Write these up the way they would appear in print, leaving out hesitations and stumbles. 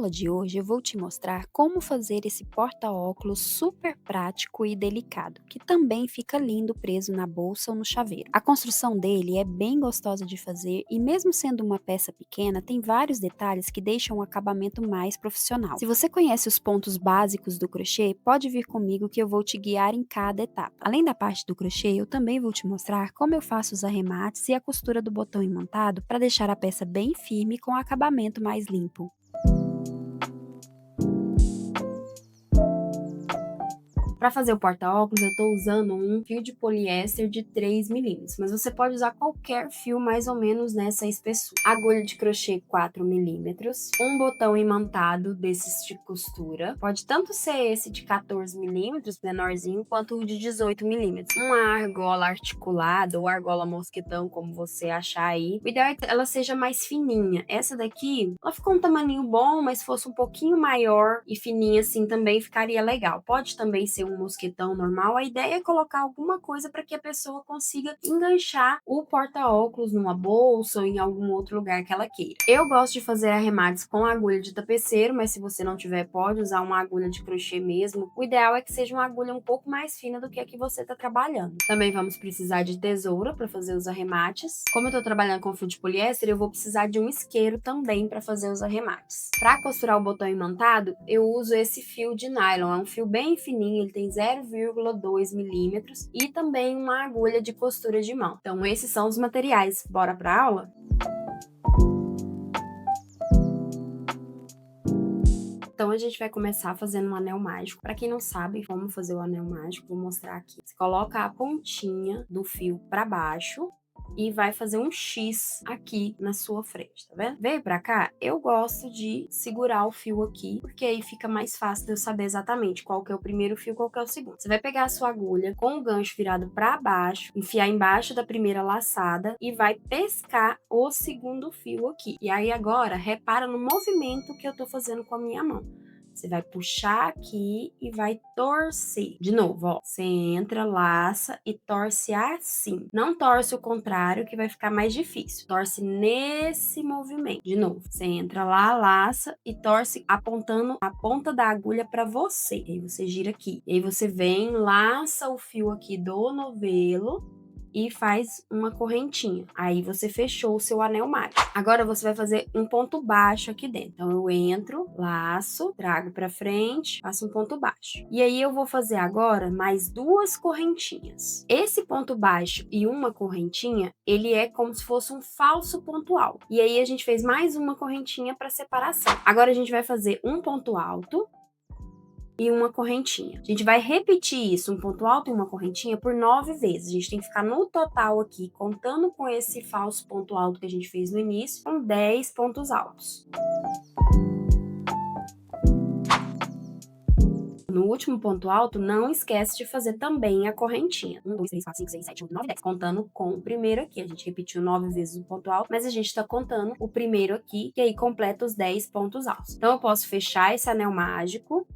aula de hoje eu vou te mostrar como fazer esse porta-óculos super prático e delicado, que também fica lindo preso na bolsa ou no chaveiro. A construção dele é bem gostosa de fazer e mesmo sendo uma peça pequena, tem vários detalhes que deixam o acabamento mais profissional. Se você conhece os pontos básicos do crochê, pode vir comigo que eu vou te guiar em cada etapa. Além da parte do crochê, eu também vou te mostrar como eu faço os arremates e a costura do botão imantado para deixar a peça bem firme com o acabamento mais limpo. Para fazer o porta-óculos, eu estou usando um fio de poliéster de 3 milímetros, mas você pode usar qualquer fio mais ou menos nessa espessura. Agulha de crochê 4 milímetros, um botão imantado desses de costura, pode tanto ser esse de 14 milímetros, menorzinho, quanto o de 18 milímetros. Uma argola articulada ou argola mosquetão, como você achar aí. O ideal é que ela seja mais fininha. Essa daqui, ela ficou um tamaninho bom, mas se fosse um pouquinho maior e fininha assim também ficaria legal. Pode também ser um mosquetão normal. A ideia é colocar alguma coisa para que a pessoa consiga enganchar o porta-óculos numa bolsa ou em algum outro lugar que ela queira. Eu gosto de fazer arremates com agulha de tapeceiro, mas se você não tiver, pode usar uma agulha de crochê mesmo. O ideal é que seja uma agulha um pouco mais fina do que a que você está trabalhando. Também vamos precisar de tesoura para fazer os arremates. Como eu estou trabalhando com fio de poliéster, eu vou precisar de um isqueiro também para fazer os arremates. Para costurar o botão imantado, eu uso esse fio de nylon. É um fio bem fininho, ele tem 0,2 milímetros e também uma agulha de costura de mão. Então, esses são os materiais. Bora para a aula? Então, a gente vai começar fazendo um anel mágico. Para quem não sabe como fazer o anel mágico, vou mostrar aqui. Você coloca a pontinha do fio para baixo e vai fazer um X aqui na sua frente, tá vendo? Veio pra cá, eu gosto de segurar o fio aqui, porque aí fica mais fácil de eu saber exatamente qual que é o primeiro fio e qual que é o segundo. Você vai pegar a sua agulha com o gancho virado pra baixo, enfiar embaixo da primeira laçada e vai pescar o segundo fio aqui. E aí agora, repara no movimento que eu tô fazendo com a minha mão. Você vai puxar aqui e vai torcer. De novo, ó. Você entra, laça e torce assim. Não torce o contrário, que vai ficar mais difícil. Torce nesse movimento. De novo, você entra lá, laça e torce apontando a ponta da agulha para você. E aí você gira aqui. E aí você vem, laça o fio aqui do novelo e faz uma correntinha. Aí você fechou o seu anel mágico. Agora você vai fazer um ponto baixo aqui dentro. Então eu entro, laço, trago pra frente, faço um ponto baixo. E aí eu vou fazer agora mais duas correntinhas. Esse ponto baixo e uma correntinha, ele é como se fosse um falso ponto alto. E aí a gente fez mais uma correntinha para separação. Agora a gente vai fazer um ponto alto e uma correntinha. A gente vai repetir isso, um ponto alto e uma correntinha, por 9 vezes. A gente tem que ficar no total aqui, contando com esse falso ponto alto que a gente fez no início, com 10 pontos altos. No último ponto alto, não esquece de fazer também a correntinha. 1, 2, 3, 4, 5, 6, 7, 8, 9, 10. Contando com o primeiro aqui. A gente repetiu 9 vezes o ponto alto, mas a gente tá contando o primeiro aqui, que aí completa os 10 pontos altos. Então, eu posso fechar esse anel mágico.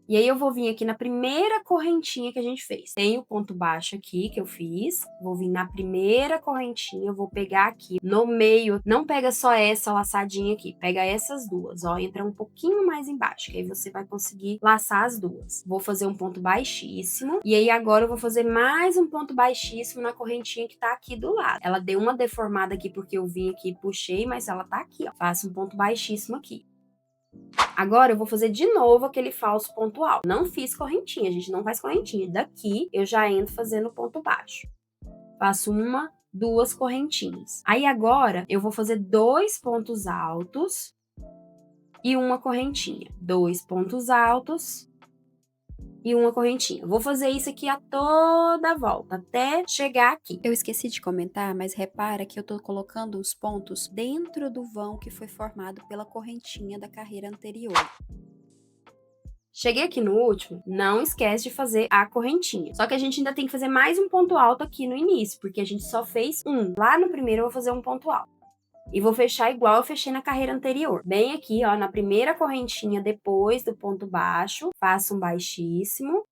E aí eu vou vir aqui na primeira correntinha que a gente fez. Tem o ponto baixo aqui que eu fiz. Vou vir na primeira correntinha, eu vou pegar aqui no meio. Não pega só essa laçadinha aqui, pega essas duas, ó. Entra um pouquinho mais embaixo, que aí você vai conseguir laçar as duas. Vou fazer um ponto baixíssimo. E aí agora eu vou fazer mais um ponto baixíssimo na correntinha que tá aqui do lado. Ela deu uma deformada aqui porque eu vim aqui e puxei, mas ela tá aqui, ó. Faço um ponto baixíssimo aqui. Agora eu vou fazer de novo aquele falso ponto alto. Não fiz correntinha, a gente não faz correntinha. Daqui eu já entro fazendo ponto baixo. Faço uma, duas correntinhas. Aí agora eu vou fazer 2 pontos altos e uma correntinha. 2 pontos altos e uma correntinha. Vou fazer isso aqui a toda a volta, até chegar aqui. Eu esqueci de comentar, mas repara que eu tô colocando os pontos dentro do vão que foi formado pela correntinha da carreira anterior. Cheguei aqui no último, não esquece de fazer a correntinha. Só que a gente ainda tem que fazer mais um ponto alto aqui no início, porque a gente só fez um. Lá no primeiro eu vou fazer um ponto alto. E vou fechar igual eu fechei na carreira anterior. Bem aqui, ó, na primeira correntinha depois do ponto baixo, faço um baixíssimo.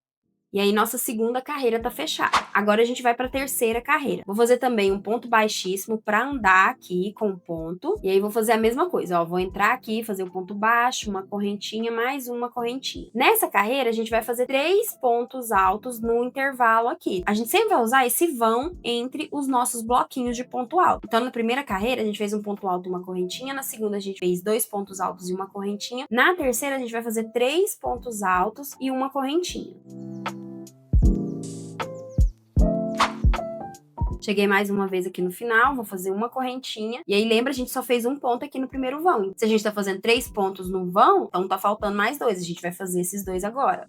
E aí, nossa segunda carreira tá fechada. Agora a gente vai pra terceira carreira. Vou fazer também um ponto baixíssimo pra andar aqui com o ponto. E aí, vou fazer a mesma coisa, ó. Vou entrar aqui, fazer um ponto baixo, uma correntinha, mais uma correntinha. Nessa carreira, a gente vai fazer 3 pontos altos no intervalo aqui. A gente sempre vai usar esse vão entre os nossos bloquinhos de ponto alto. Então, na primeira carreira, a gente fez um ponto alto e uma correntinha. Na segunda, a gente fez 2 pontos altos e uma correntinha. Na terceira, a gente vai fazer 3 pontos altos e uma correntinha. Cheguei mais uma vez aqui no final, vou fazer uma correntinha. E aí, lembra, a gente só fez um ponto aqui no primeiro vão. Se a gente tá fazendo 3 pontos no vão, então tá faltando mais 2. A gente vai fazer esses 2 agora.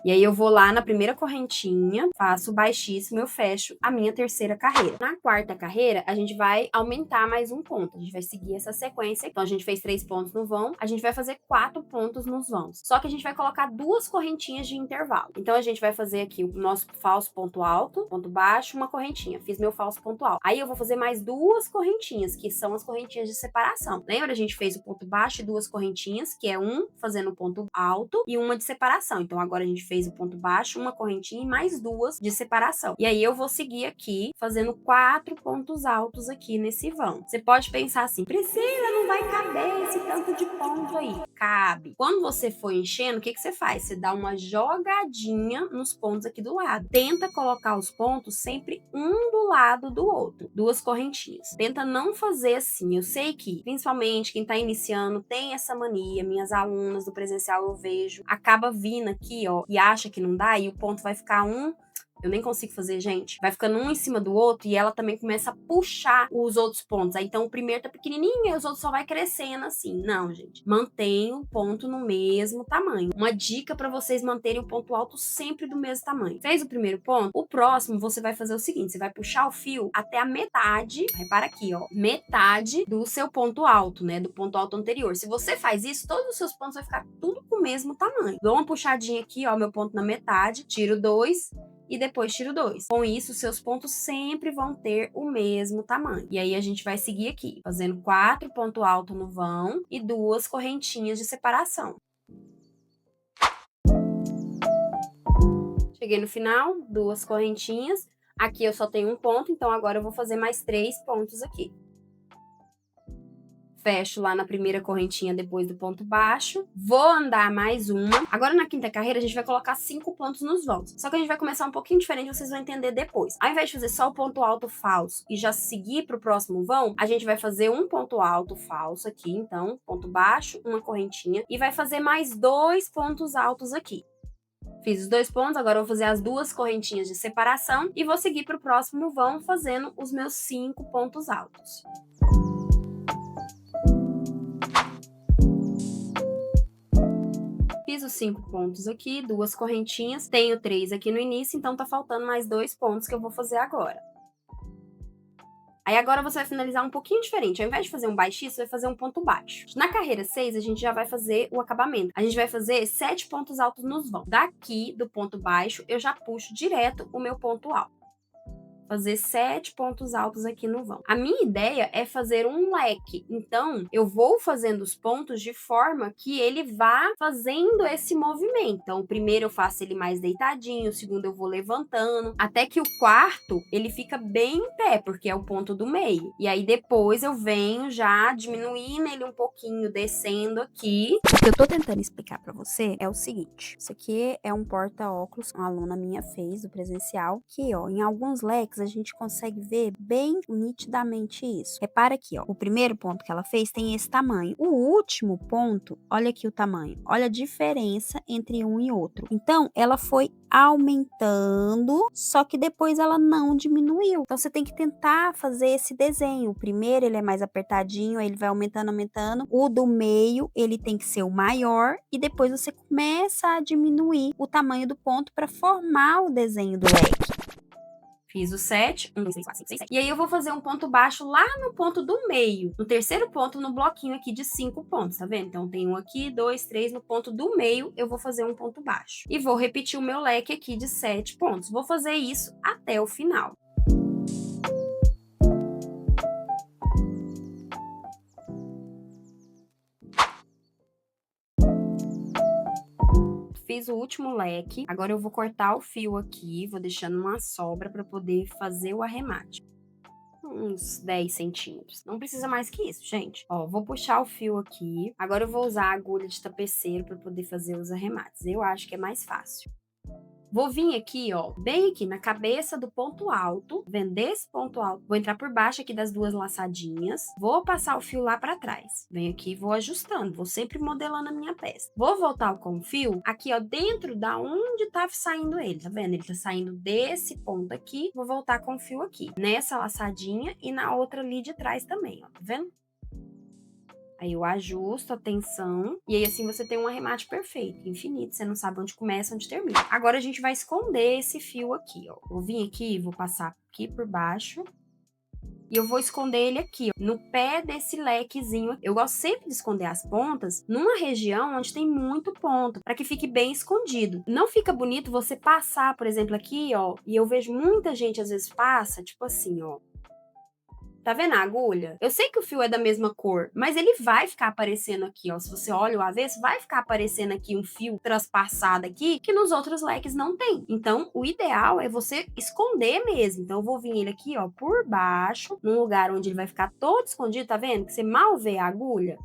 E aí eu vou lá na primeira correntinha, faço baixíssimo, eu fecho a minha terceira carreira. Na quarta carreira, a gente vai aumentar mais um ponto. A gente vai seguir essa sequência. Então, a gente fez 3 pontos no vão, a gente vai fazer 4 pontos nos vãos. Só que a gente vai colocar 2 correntinhas de intervalo. Então, a gente vai fazer aqui o nosso falso ponto alto, ponto baixo, uma correntinha. Fiz meu falso ponto alto. Aí, eu vou fazer mais 2 correntinhas, que são as correntinhas de separação. Lembra? A gente fez o ponto baixo e 2 correntinhas, que é um fazendo o ponto alto e uma de separação. Então, agora a gente fez o ponto baixo, uma correntinha e mais 2 de separação. E aí eu vou seguir aqui fazendo 4 pontos altos aqui nesse vão. Você pode pensar assim, Priscila, não vai caber esse tanto de ponto aí. Cabe. Quando você for enchendo, o que você faz? Você dá uma jogadinha nos pontos aqui do lado. Tenta colocar os pontos sempre um do lado do outro. 2 correntinhas. Tenta não fazer assim. Eu sei que, principalmente quem tá iniciando, tem essa mania. Minhas alunas do presencial eu vejo. Acaba vindo aqui, ó, e acha que não dá e o ponto vai ficar eu nem consigo fazer, gente. Vai ficando um em cima do outro e ela também começa a puxar os outros pontos. Aí, então, o primeiro tá pequenininho e os outros só vai crescendo assim. Não, gente. Mantenha o ponto no mesmo tamanho. Uma dica pra vocês manterem o ponto alto sempre do mesmo tamanho. Fez o primeiro ponto? O próximo, você vai fazer o seguinte. Você vai puxar o fio até a metade. Repara aqui, ó. Metade do seu ponto alto, né? Do ponto alto anterior. Se você faz isso, todos os seus pontos vão ficar tudo com o mesmo tamanho. Dou uma puxadinha aqui, ó. Meu ponto na metade. Tiro 2. E depois tiro 2. Com isso, seus pontos sempre vão ter o mesmo tamanho. E aí, a gente vai seguir aqui, fazendo 4 pontos altos no vão e 2 correntinhas de separação. Cheguei no final, 2 correntinhas. Aqui eu só tenho um ponto, então agora eu vou fazer mais 3 pontos aqui. Fecho lá na primeira correntinha depois do ponto baixo. Vou andar mais uma. Agora, na quinta carreira, a gente vai colocar 5 pontos nos vãos. Só que a gente vai começar um pouquinho diferente, vocês vão entender depois. Ao invés de fazer só o ponto alto falso e já seguir pro próximo vão, a gente vai fazer um ponto alto falso aqui, então, ponto baixo, uma correntinha, e vai fazer mais 2 pontos altos aqui. Fiz os 2 pontos, agora eu vou fazer as 2 correntinhas de separação e vou seguir pro próximo vão fazendo os meus 5 pontos altos. Fiz os 5 pontos aqui, 2 correntinhas, tenho 3 aqui no início, então tá faltando mais 2 pontos que eu vou fazer agora. Aí agora você vai finalizar um pouquinho diferente, ao invés de fazer um baixíssimo, você vai fazer um ponto baixo. Na carreira 6, a gente já vai fazer o acabamento. A gente vai fazer 7 pontos altos nos vãos. Daqui, do ponto baixo, eu já puxo direto o meu ponto alto. Fazer 7 pontos altos aqui no vão. A minha ideia é fazer um leque. Então, eu vou fazendo os pontos de forma que ele vá fazendo esse movimento. Então, o primeiro eu faço ele mais deitadinho, o segundo eu vou levantando, até que o quarto, ele fica bem em pé, porque é o ponto do meio. E aí, depois eu venho já diminuindo ele um pouquinho, descendo aqui. O que eu tô tentando explicar pra você é o seguinte. Isso aqui é um porta-óculos que uma aluna minha fez, do presencial, que, ó, em alguns leques a gente consegue ver bem nitidamente isso. Repara aqui, ó, o primeiro ponto que ela fez tem esse tamanho. O último ponto, olha aqui o tamanho. Olha a diferença entre um e outro. Então, ela foi aumentando, só que depois ela não diminuiu. Então, você tem que tentar fazer esse desenho. O primeiro, ele é mais apertadinho, aí ele vai aumentando, aumentando. O do meio, ele tem que ser o maior e depois você começa a diminuir o tamanho do ponto para formar o desenho do leque. Fiz o 7, 1, 2, 3, 4, 5, 6, 7. E aí eu vou fazer um ponto baixo lá no ponto do meio, no terceiro ponto, no bloquinho aqui de 5 pontos, tá vendo? Então tem um aqui, 2, 3, no ponto do meio eu vou fazer um ponto baixo. E vou repetir o meu leque aqui de 7 pontos. Vou fazer isso até o final. Fiz fiz o último leque. Agora eu vou cortar o fio aqui, vou deixando uma sobra para poder fazer o arremate. Uns 10 centímetros. Não precisa mais que isso, gente. Ó, vou puxar o fio aqui. Agora eu vou usar a agulha de tapeceiro para poder fazer os arremates. Eu acho que é mais fácil. Vou vir aqui, ó, bem aqui na cabeça do ponto alto, vendo desse ponto alto, vou entrar por baixo aqui das duas laçadinhas, vou passar o fio lá pra trás. Venho aqui e vou ajustando, vou sempre modelando a minha peça. Vou voltar com o fio aqui, ó, dentro da onde tá saindo ele, tá vendo? Ele tá saindo desse ponto aqui, vou voltar com o fio aqui, nessa laçadinha e na outra ali de trás também, ó, tá vendo? Aí eu ajusto a tensão e aí assim você tem um arremate perfeito, infinito, você não sabe onde começa, onde termina. Agora a gente vai esconder esse fio aqui, ó. Vou vir aqui, vou passar aqui por baixo e eu vou esconder ele aqui, ó, no pé desse lequezinho. Eu gosto sempre de esconder as pontas numa região onde tem muito ponto, para que fique bem escondido. Não fica bonito você passar, por exemplo, aqui, ó, e eu vejo muita gente às vezes passa, tipo assim, ó. Tá vendo a agulha? Eu sei que o fio é da mesma cor, mas ele vai ficar aparecendo aqui, ó. Se você olha o avesso, vai ficar aparecendo aqui um fio transpassado aqui, que nos outros leques não tem. Então, o ideal é você esconder mesmo. Então, eu vou vir ele aqui, ó, por baixo, num lugar onde ele vai ficar todo escondido, tá vendo? Que você mal vê a agulha.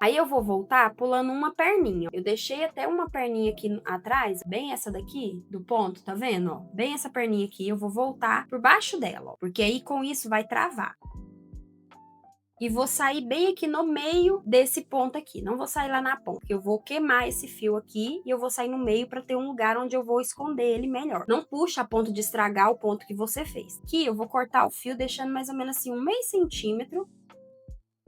Aí eu vou voltar pulando uma perninha. Eu deixei até uma perninha aqui atrás, bem essa daqui, do ponto, tá vendo, ó? Bem essa perninha aqui, eu vou voltar por baixo dela, ó, porque aí com isso vai travar. E vou sair bem aqui no meio desse ponto aqui, não vou sair lá na ponta, porque eu vou queimar esse fio aqui e eu vou sair no meio para ter um lugar onde eu vou esconder ele melhor. Não puxa a ponto de estragar o ponto que você fez. Aqui eu vou cortar o fio deixando mais ou menos assim um meio centímetro.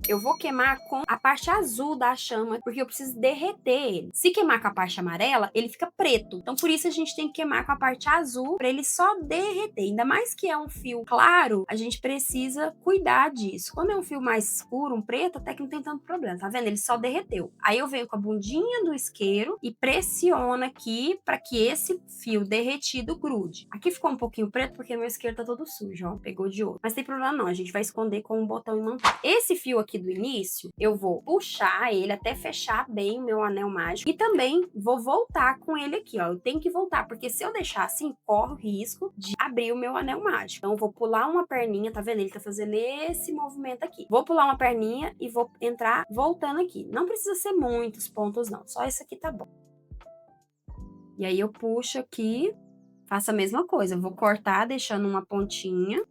Eu vou queimar com a parte azul da chama, porque eu preciso derreter ele. Se queimar com a parte amarela, ele fica preto. Então, por isso a gente tem que queimar com a parte azul, para ele só derreter. Ainda mais que é um fio claro, a gente precisa cuidar disso. Quando é um fio mais escuro, um preto, até que não tem tanto problema, tá vendo? Ele só derreteu. Aí eu venho com a bundinha do isqueiro e pressiono aqui para que esse fio derretido grude. Aqui ficou um pouquinho preto porque meu isqueiro tá todo sujo, ó. Pegou de ouro. Mas tem problema não, a gente vai esconder com um botão imantado. Esse fio aqui do início, eu vou puxar ele até fechar bem o meu anel mágico e também vou voltar com ele aqui, ó. Eu tenho que voltar, porque se eu deixar assim, corre o risco de abrir o meu anel mágico. Então, eu vou pular uma perninha, tá vendo? Ele tá fazendo esse movimento aqui. Vou pular uma perninha e vou entrar voltando aqui. Não precisa ser muitos pontos, não. Só esse aqui tá bom. E aí, eu puxo aqui, faço a mesma coisa. Eu vou cortar, deixando uma pontinha.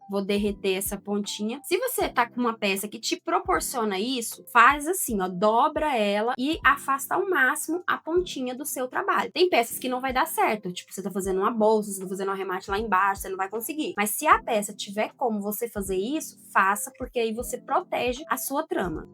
Vou derreter essa pontinha. Se você tá com uma peça que te proporciona isso, faz assim, ó, dobra ela e afasta ao máximo a pontinha do seu trabalho. Tem peças que não vai dar certo, tipo, você tá fazendo uma bolsa, você tá fazendo um arremate lá embaixo, você não vai conseguir. Mas se a peça tiver como você fazer isso, faça, porque aí você protege a sua trama.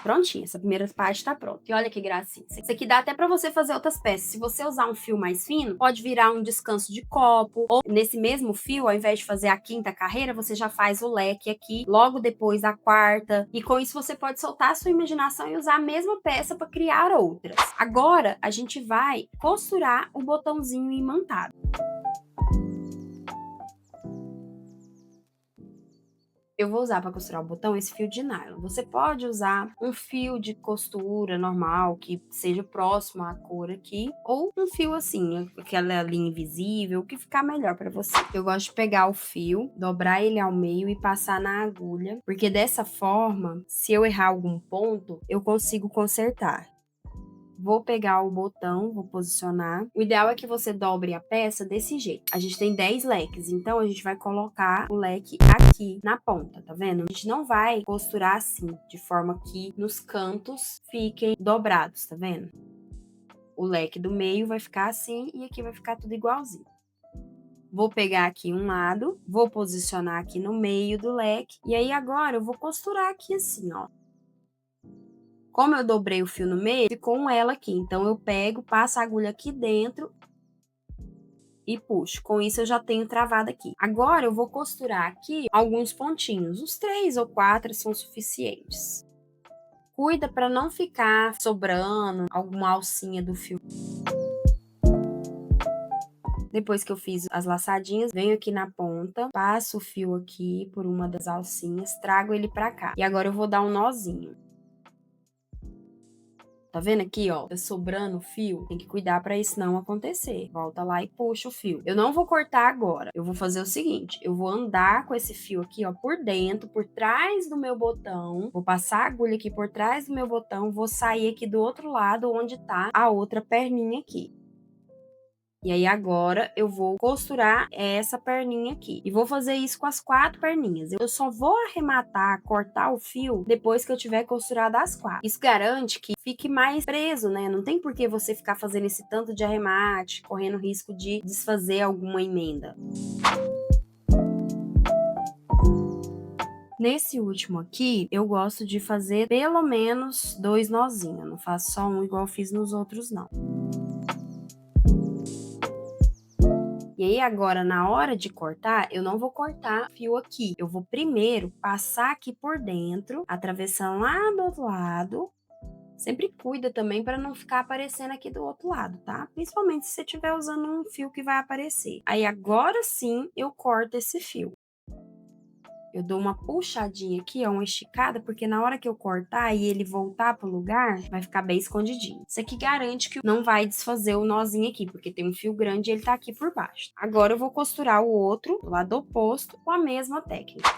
Prontinho, essa primeira parte tá pronta. E olha que gracinha. Isso aqui dá até pra você fazer outras peças. Se você usar um fio mais fino, pode virar um descanso de copo. Ou nesse mesmo fio, ao invés de fazer a quinta carreira, você já faz o leque aqui, logo depois da quarta. E com isso você pode soltar a sua imaginação e usar a mesma peça para criar outras. Agora, a gente vai costurar o botãozinho imantado. Eu vou usar para costurar o botão esse fio de nylon. Você pode usar um fio de costura normal, que seja próximo à cor aqui, ou um fio assim, aquela linha invisível, que ficar melhor para você. Eu gosto de pegar o fio, dobrar ele ao meio e passar na agulha, porque dessa forma, se eu errar algum ponto, eu consigo consertar. Vou pegar o botão, vou posicionar. O ideal é que você dobre a peça desse jeito. A gente tem 10 leques, então a gente vai colocar o leque aqui na ponta, tá vendo? A gente não vai costurar assim, de forma que nos cantos fiquem dobrados, tá vendo? O leque do meio vai ficar assim e aqui vai ficar tudo igualzinho. Vou pegar aqui um lado, vou posicionar aqui no meio do leque e aí agora eu vou costurar aqui assim, ó. Como eu dobrei o fio no meio, ficou um elo aqui. Então, eu pego, passo a agulha aqui dentro e puxo. Com isso, eu já tenho travado aqui. Agora, eu vou costurar aqui alguns pontinhos. Uns 3 ou 4 são suficientes. Cuida para não ficar sobrando alguma alcinha do fio. Depois que eu fiz as laçadinhas, venho aqui na ponta, passo o fio aqui por uma das alcinhas, trago ele para cá. E agora eu vou dar um nozinho. Tá vendo aqui, ó? Tá sobrando fio. Tem que cuidar pra isso não acontecer. Volta lá e puxa o fio. Eu não vou cortar agora. Eu vou fazer o seguinte, eu vou andar com esse fio aqui, ó, por dentro, por trás do meu botão. Vou passar a agulha aqui por trás do meu botão, vou sair aqui do outro lado onde tá a outra perninha aqui. E aí agora eu vou costurar essa perninha aqui. E vou fazer isso com as 4 perninhas. Eu só vou arrematar, cortar o fio depois que eu tiver costurado as 4. Isso garante que fique mais preso, né? Não tem por que você ficar fazendo esse tanto de arremate, correndo risco de desfazer alguma emenda. Nesse último aqui, eu gosto de fazer pelo menos 2 nozinhos. Eu não faço só um igual eu fiz nos outros, não. E aí agora na hora de cortar, eu não vou cortar fio aqui, eu vou primeiro passar aqui por dentro, atravessando lá do outro lado. Sempre cuida também para não ficar aparecendo aqui do outro lado, tá? Principalmente se você estiver usando um fio que vai aparecer. Aí agora sim eu corto esse fio. Eu dou uma puxadinha aqui, ó, uma esticada, porque na hora que eu cortar e ele voltar pro lugar, vai ficar bem escondidinho. Isso aqui garante que não vai desfazer o nozinho aqui, porque tem um fio grande e ele tá aqui por baixo. Agora eu vou costurar o outro, do lado oposto, com a mesma técnica.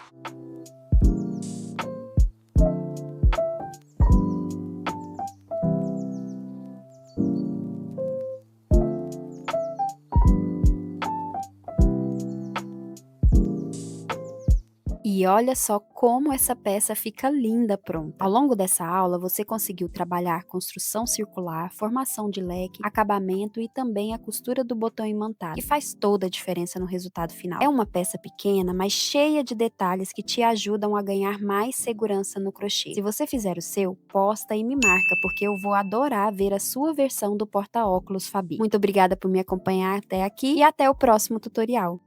E olha só como essa peça fica linda pronta. Ao longo dessa aula, você conseguiu trabalhar construção circular, formação de leque, acabamento e também a costura do botão imantado, que faz toda a diferença no resultado final. É uma peça pequena, mas cheia de detalhes que te ajudam a ganhar mais segurança no crochê. Se você fizer o seu, posta e me marca, porque eu vou adorar ver a sua versão do porta-óculos Fabi. Muito obrigada por me acompanhar até aqui e até o próximo tutorial.